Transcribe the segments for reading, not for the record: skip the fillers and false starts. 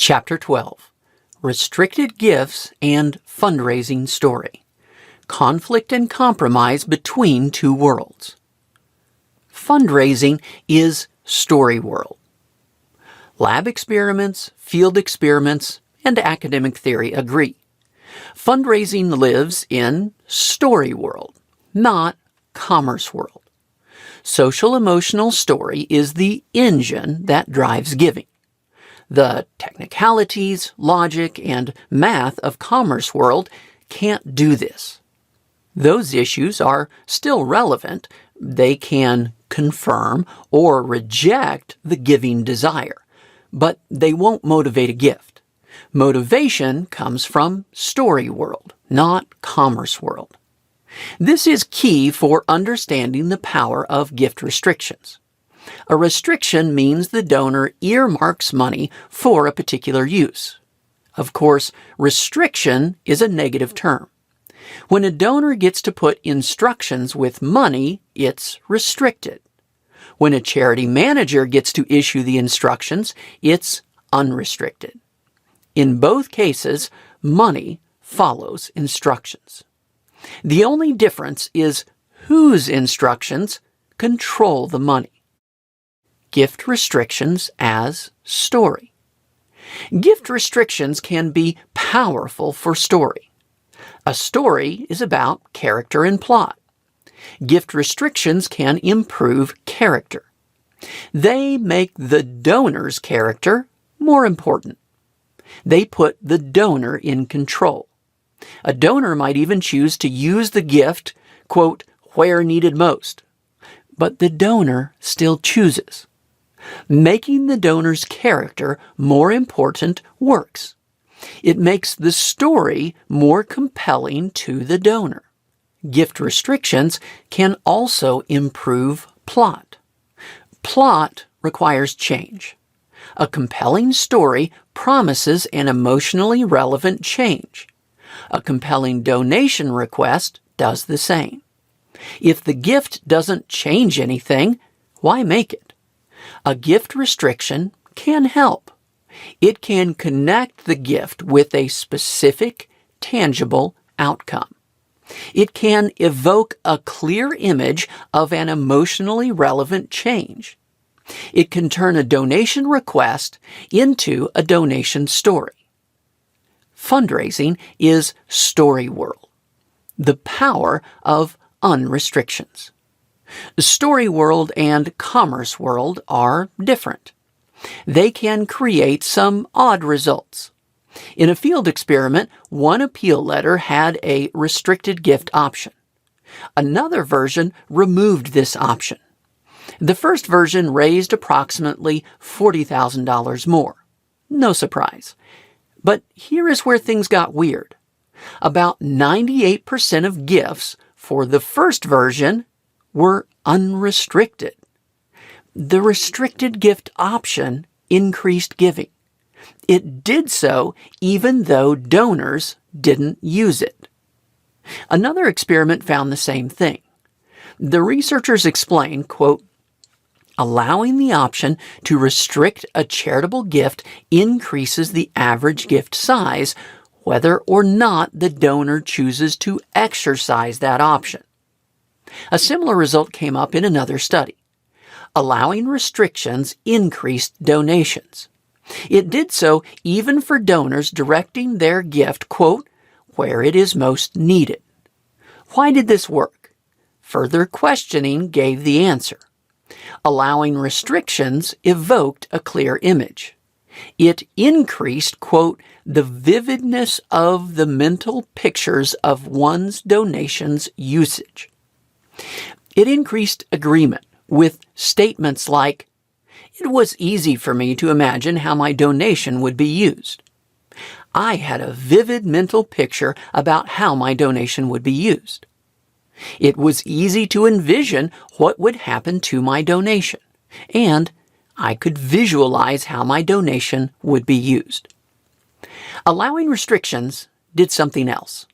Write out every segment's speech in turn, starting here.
Chapter 12, Restricted Gifts and Fundraising Story. Conflict and compromise between two worlds. Fundraising is story world. Lab experiments, field experiments, and academic theory agree. Fundraising lives in story world, not commerce world. Social emotional story is the engine that drives giving. The technicalities, logic, and math of commerce world can't do this. Those issues are still relevant. They can confirm or reject the giving desire, but they won't motivate a gift. Motivation comes from story world, not commerce world. This is key for understanding the power of gift restrictions. A restriction means the donor earmarks money for a particular use. Of course, restriction is a negative term. When a donor gets to put instructions with money, it's restricted. When a charity manager gets to issue the instructions, it's unrestricted. In both cases, money follows instructions. The only difference is whose instructions control the money. Gift restrictions as story. Gift restrictions can be powerful for story. A story is about character and plot. Gift restrictions can improve character. They make the donor's character more important. They put the donor in control. A donor might even choose to use the gift, quote, where needed most. But the donor still chooses. Making the donor's character more important works. It makes the story more compelling to the donor. Gift restrictions can also improve plot. Plot requires change. A compelling story promises an emotionally relevant change. A compelling donation request does the same. If the gift doesn't change anything, why make it? A gift restriction can help. It can connect the gift with a specific, tangible outcome. It can evoke a clear image of an emotionally relevant change. It can turn a donation request into a donation story. Fundraising is story world, the power of unrestrictions. Story world and commerce world are different. They can create some odd results. In a field experiment, one appeal letter had a restricted gift option. Another version removed this option. The first version raised approximately $40,000 more. No surprise. But here is where things got weird. About 98% of gifts for the first version were unrestricted. The restricted gift option increased giving. It did so even though donors didn't use it. Another experiment found the same thing. The researchers explained, quote, allowing the option to restrict a charitable gift increases the average gift size, whether or not the donor chooses to exercise that option. A similar result came up in another study. Allowing restrictions increased donations. It did so even for donors directing their gift, quote, where it is most needed. Why did this work? Further questioning gave the answer. Allowing restrictions evoked a clear image. It increased, quote, the vividness of the mental pictures of one's donation's usage. It increased agreement with statements like, it was easy for me to imagine how my donation would be used. I had a vivid mental picture about how my donation would be used. It was easy to envision what would happen to my donation, and I could visualize how my donation would be used. Allowing restrictions did something else.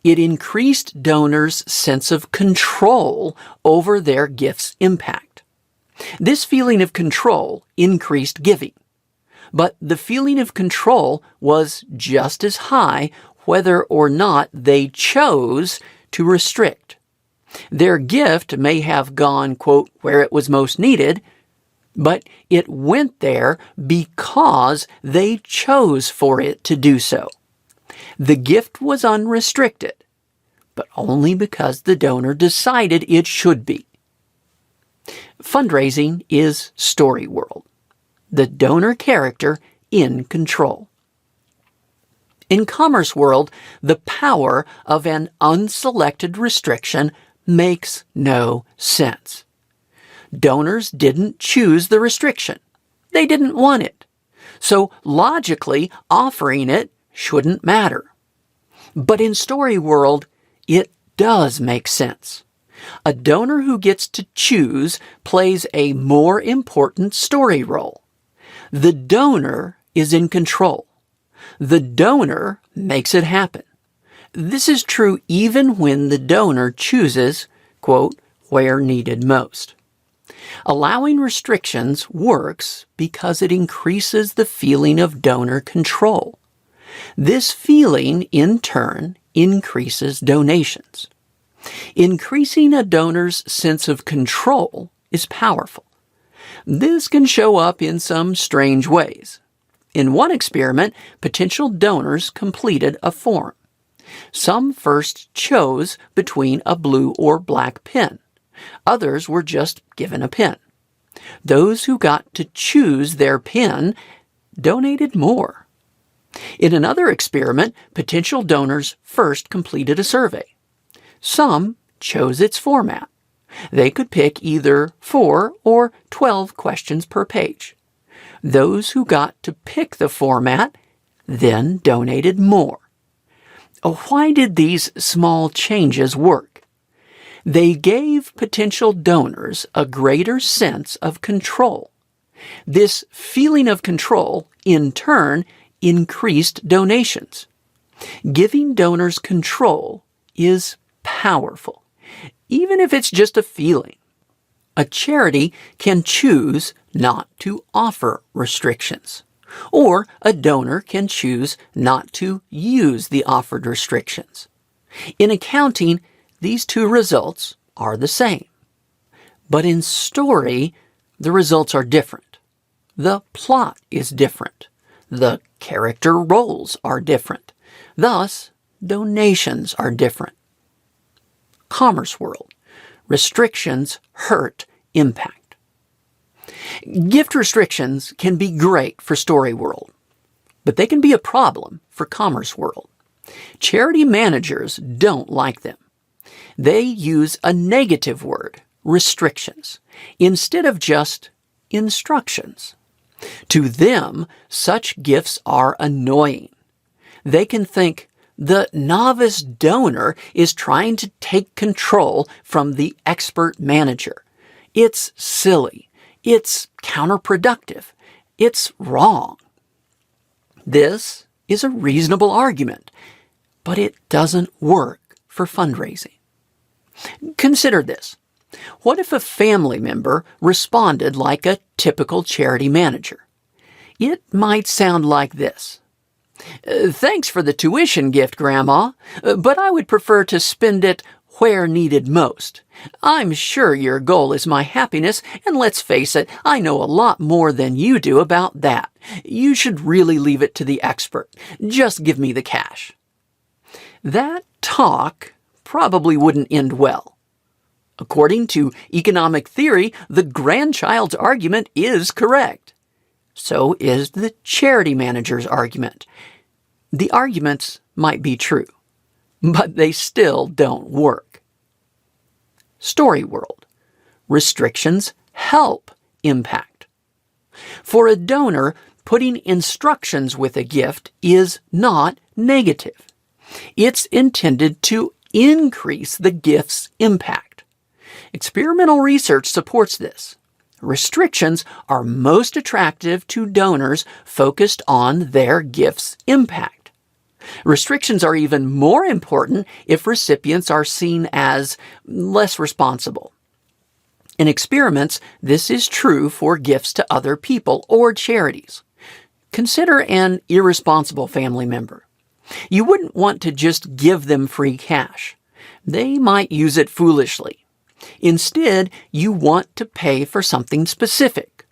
It increased donors' sense of control over their gift's impact. This feeling of control increased giving. but the feeling of control was just as high whether or not they chose to restrict. Their gift may have gone, quote, where it was most needed, but it went there because they chose for it to do so. The gift was unrestricted, but only because the donor decided it should be. Fundraising is story world, the donor character in control. In commerce world, the power of an unselected restriction makes no sense. Donors didn't choose the restriction. They didn't want it. So logically, offering it shouldn't matter. But in story world, it does make sense. A donor who gets to choose plays a more important story role. The donor is in control. The donor makes it happen. This is true even when the donor chooses, quote, where needed most. Allowing restrictions works because it increases the feeling of donor control. This feeling, in turn, increases donations. Increasing a donor's sense of control is powerful. This can show up in some strange ways. In one experiment, potential donors completed a form. Some first chose between a blue or black pen. Others were just given a pen. Those who got to choose their pen donated more. In another experiment, potential donors first completed a survey. Some chose its format. They could pick either 4 or 12 questions per page. Those who got to pick the format then donated more. Why did these small changes work? They gave potential donors a greater sense of control. This feeling of control, in turn, increased donations. Giving donors control is powerful, even if it's just a feeling. A charity can choose not to offer restrictions, or a donor can choose not to use the offered restrictions. In accounting, these two results are the same. But in story, the results are different. The plot is different. The character roles are different. Thus, donations are different. Commerce world. Restrictions hurt impact. Gift restrictions can be great for story world, but they can be a problem for commerce world. Charity managers don't like them. They use a negative word, restrictions, instead of just instructions. To them, such gifts are annoying. They can think, the novice donor is trying to take control from the expert manager. It's silly. It's counterproductive. It's wrong. This is a reasonable argument, but it doesn't work for fundraising. Consider this. What if a family member responded like a typical charity manager? It might sound like this. Thanks for the tuition gift, Grandma, but I would prefer to spend it where needed most. I'm sure your goal is my happiness, and let's face it, I know a lot more than you do about that. You should really leave it to the expert. Just give me the cash. That talk probably wouldn't end well. According to economic theory, the grandchild's argument is correct. So is the charity manager's argument. The arguments might be true, but they still don't work. Story world. Restrictions help impact. For a donor, putting instructions with a gift is not negative. It's intended to increase the gift's impact. Experimental research supports this. Restrictions are most attractive to donors focused on their gift's impact. Restrictions are even more important if recipients are seen as less responsible. In experiments, this is true for gifts to other people or charities. Consider an irresponsible family member. You wouldn't want to just give them free cash. They might use it foolishly. Instead, you want to pay for something specific.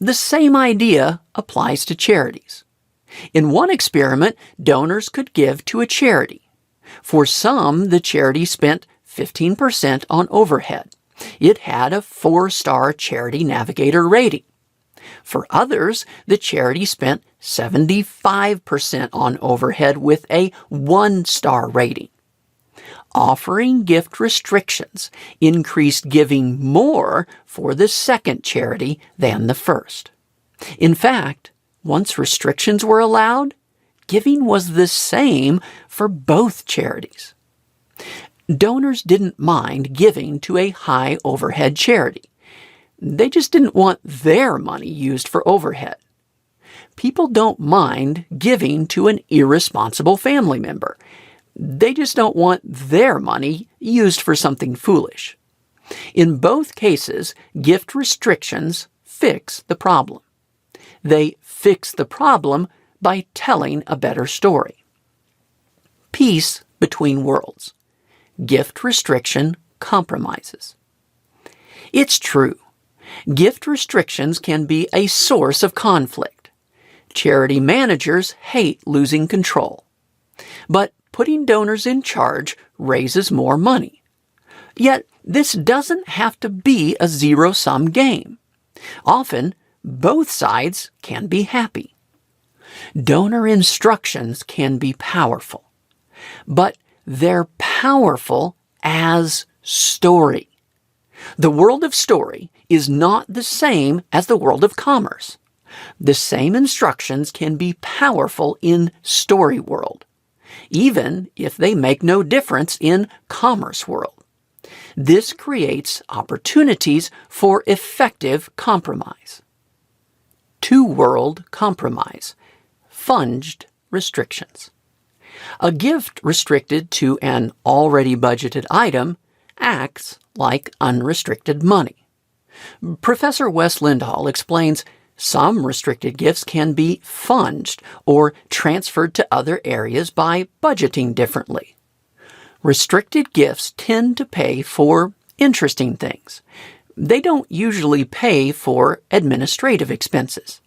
The same idea applies to charities. In one experiment, donors could give to a charity. For some, the charity spent 15% on overhead. It had a 4-star Charity Navigator rating. For others, the charity spent 75% on overhead with a 1-star rating. Offering gift restrictions increased giving more for the second charity than the first. In fact, once restrictions were allowed, giving was the same for both charities. Donors didn't mind giving to a high overhead charity. They just didn't want their money used for overhead. People don't mind giving to an irresponsible family member. They just don't want their money used for something foolish. In both cases, gift restrictions fix the problem. They fix the problem by telling a better story. Peace between worlds. Gift restriction compromises. It's true. Gift restrictions can be a source of conflict. Charity managers hate losing control. But putting donors in charge raises more money. Yet, this doesn't have to be a zero-sum game. Often, both sides can be happy. Donor instructions can be powerful, but they're powerful as story. The world of story is not the same as the world of commerce. The same instructions can be powerful in story world, even if they make no difference in commerce world. This creates opportunities for effective compromise. Two-world compromise. Funged restrictions. A gift restricted to an already budgeted item acts like unrestricted money. Professor Wes Lindhall explains some restricted gifts can be funged or transferred to other areas by budgeting differently. Restricted gifts tend to pay for interesting things. They don't usually pay for administrative expenses.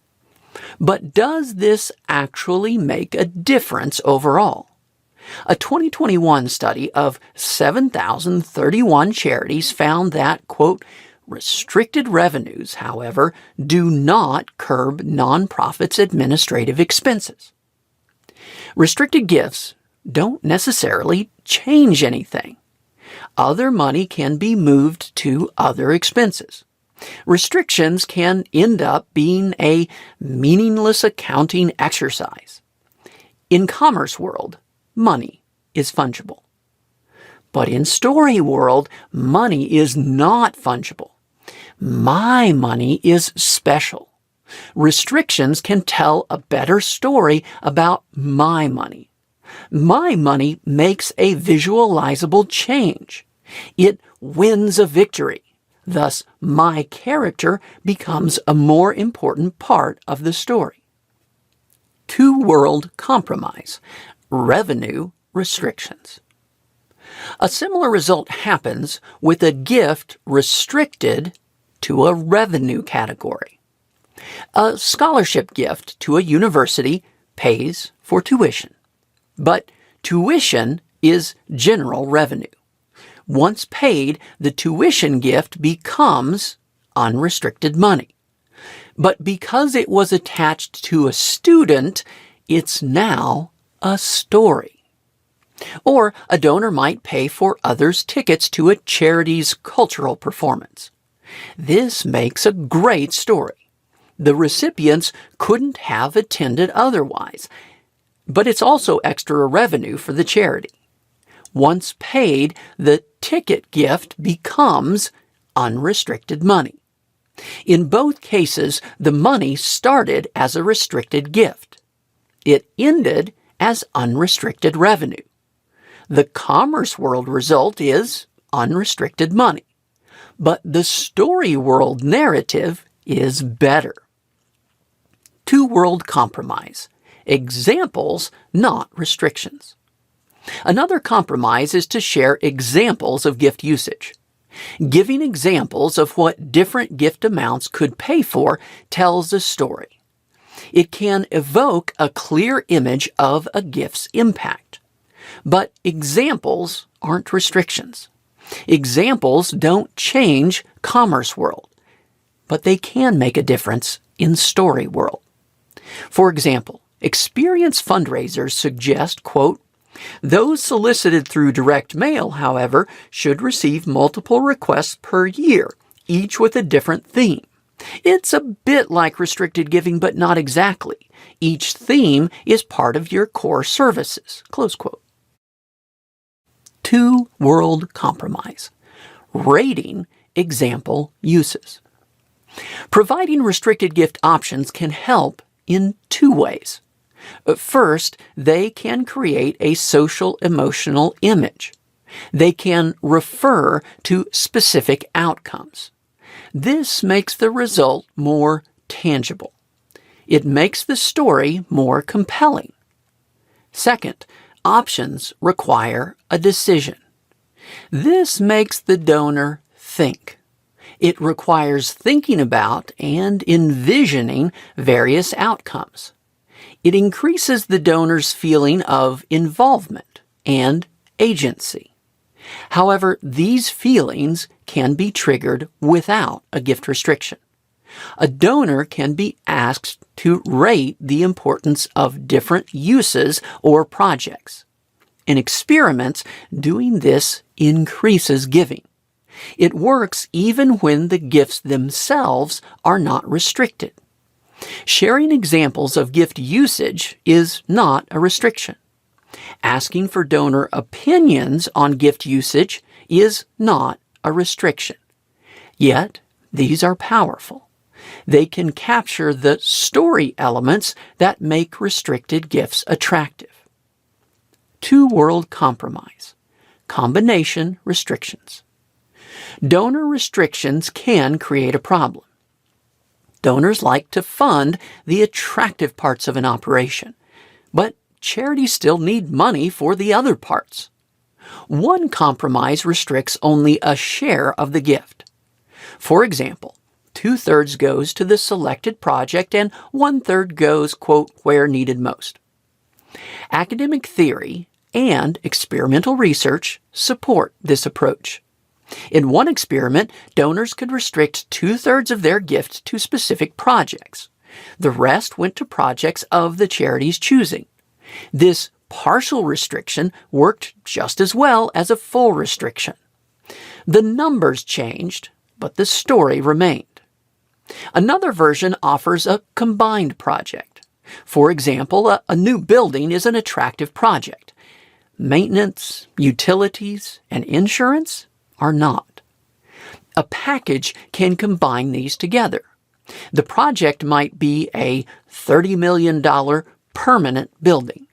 But does this actually make a difference overall? A 2021 study of 7,031 charities found that, quote, restricted revenues, however, do not curb nonprofits' administrative expenses. Restricted gifts don't necessarily change anything. Other money can be moved to other expenses. Restrictions can end up being a meaningless accounting exercise. In commerce world, money is fungible. But in story world, money is not fungible. My money is special. Restrictions can tell a better story about my money. My money makes a visualizable change. It wins a victory. Thus, my character becomes a more important part of the story. Two-world compromise. Revenue restrictions. A similar result happens with a gift restricted to a revenue category. A scholarship gift to a university pays for tuition, but tuition is general revenue. Once paid, the tuition gift becomes unrestricted money. But because it was attached to a student, it's now a story. Or a donor might pay for others' tickets to a charity's cultural performance. This makes a great story. The recipients couldn't have attended otherwise, but it's also extra revenue for the charity. Once paid, the ticket gift becomes unrestricted money. In both cases, the money started as a restricted gift. It ended as unrestricted revenue. The commerce world result is unrestricted money, but the story world narrative is better. Two-world compromise. Examples, not restrictions. Another compromise is to share examples of gift usage. Giving examples of what different gift amounts could pay for tells a story. It can evoke a clear image of a gift's impact. But examples aren't restrictions. Examples don't change commerce world, but they can make a difference in story world. For example, experienced fundraisers suggest, quote, "Those solicited through direct mail, however, should receive multiple requests per year, each with a different theme. It's a bit like restricted giving, but not exactly. Each theme is part of your core services." Close quote. Two-world compromise. Rating example uses. Providing restricted gift options can help in two ways. First, they can create a social-emotional image. They can refer to specific outcomes. This makes the result more tangible. It makes the story more compelling. Second, options require a decision. This makes the donor think. It requires thinking about and envisioning various outcomes. It increases the donor's feeling of involvement and agency. However, these feelings can be triggered without a gift restriction. A donor can be asked to rate the importance of different uses or projects. In experiments, doing this increases giving. It works even when the gifts themselves are not restricted. Sharing examples of gift usage is not a restriction. Asking for donor opinions on gift usage is not a restriction. Yet, these are powerful. They can capture the story elements that make restricted gifts attractive. Two-world compromise. Combination restrictions. Donor restrictions can create a problem. Donors like to fund the attractive parts of an operation, but charities still need money for the other parts. One compromise restricts only a share of the gift. For example, 2/3 goes to the selected project and 1/3 goes, quote, where needed most. Academic theory and experimental research support this approach. In one experiment, donors could restrict 2/3 of their gift to specific projects. The rest went to projects of the charity's choosing. This partial restriction worked just as well as a full restriction. The numbers changed, but the story remained. Another version offers a combined project. For example, a new building is an attractive project. Maintenance, utilities, and insurance are not. A package can combine these together. The project might be a $30 million permanent building.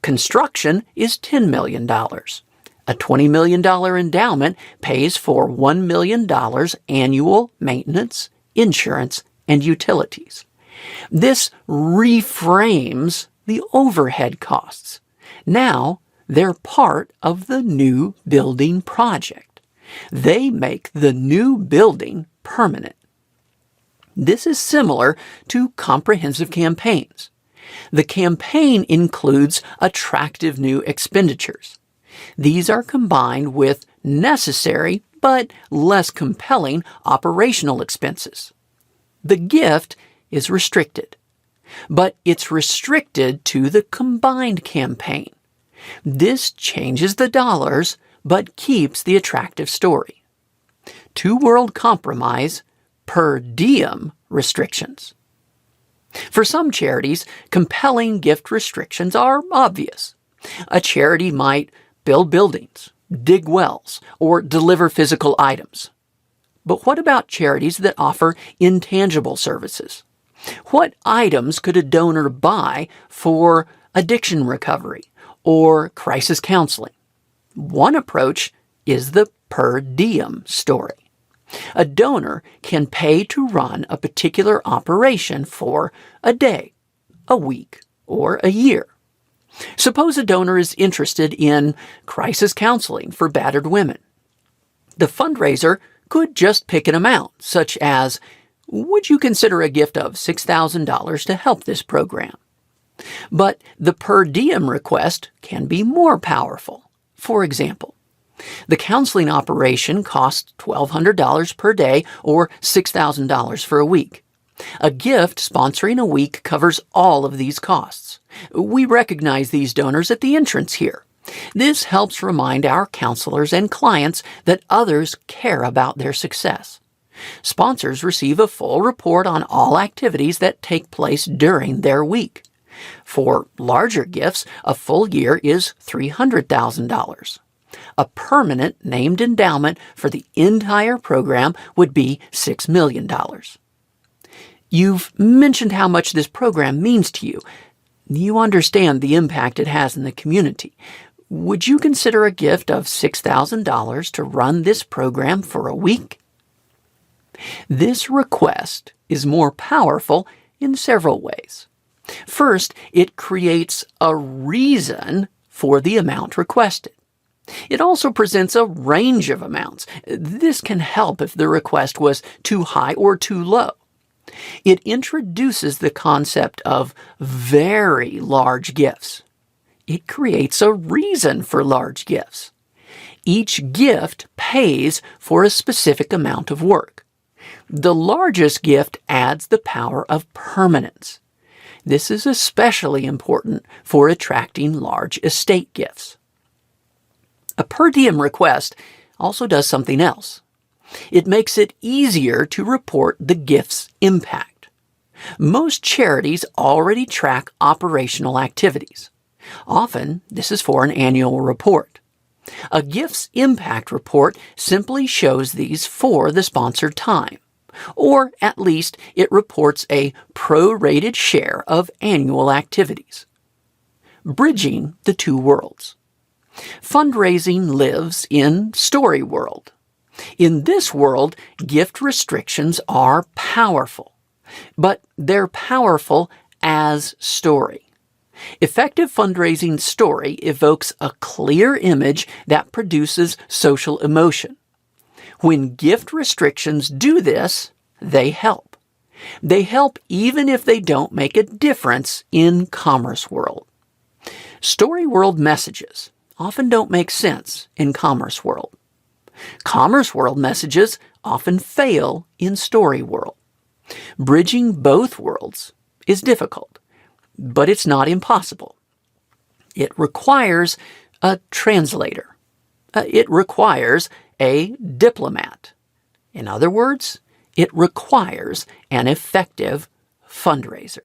Construction is $10 million. A $20 million endowment pays for $1 million annual maintenance, insurance, and utilities. This reframes the overhead costs. Now, they're part of the new building project. They make the new building permanent. This is similar to comprehensive campaigns. The campaign includes attractive new expenditures. These are combined with necessary but less compelling operational expenses. The gift is restricted, but it's restricted to the combined campaign. This changes the dollars but keeps the attractive story. Two-world compromise, per diem restrictions. For some charities, compelling gift restrictions are obvious. A charity might build buildings, dig wells, or deliver physical items. But what about charities that offer intangible services? What items could a donor buy for addiction recovery or crisis counseling? One approach is the per diem story. A donor can pay to run a particular operation for a day, a week, or a year. Suppose a donor is interested in crisis counseling for battered women. The fundraiser could just pick an amount, such as, would you consider a gift of $6,000 to help this program? But the per diem request can be more powerful. For example, the counseling operation costs $1,200 per day or $6,000 for a week. A gift sponsoring a week covers all of these costs. We recognize these donors at the entrance here. This helps remind our counselors and clients that others care about their success. Sponsors receive a full report on all activities that take place during their week. For larger gifts, a full year is $300,000. A permanent named endowment for the entire program would be $6 million. You've mentioned how much this program means to you. You understand the impact it has in the community. Would you consider a gift of $6,000 to run this program for a week? This request is more powerful in several ways. First, it creates a reason for the amount requested. It also presents a range of amounts. This can help if the request was too high or too low. It introduces the concept of very large gifts. It creates a reason for large gifts. Each gift pays for a specific amount of work. The largest gift adds the power of permanence. This is especially important for attracting large estate gifts. A per diem request also does something else. It makes it easier to report the gift's impact. Most charities already track operational activities. Often, this is for an annual report. A gift's impact report simply shows these for the sponsored time, or at least it reports a prorated share of annual activities. Bridging the two worlds. Fundraising lives in story world. In this world, gift restrictions are powerful, but they're powerful as story. Effective fundraising story evokes a clear image that produces social emotion. When gift restrictions do this, they help. They help even if they don't make a difference in commerce world. Story world messages often don't make sense in commerce world. Commerce world messages often fail in story world. Bridging both worlds is difficult, but it's not impossible. It requires a translator. It requires a diplomat. In other words, it requires an effective fundraiser.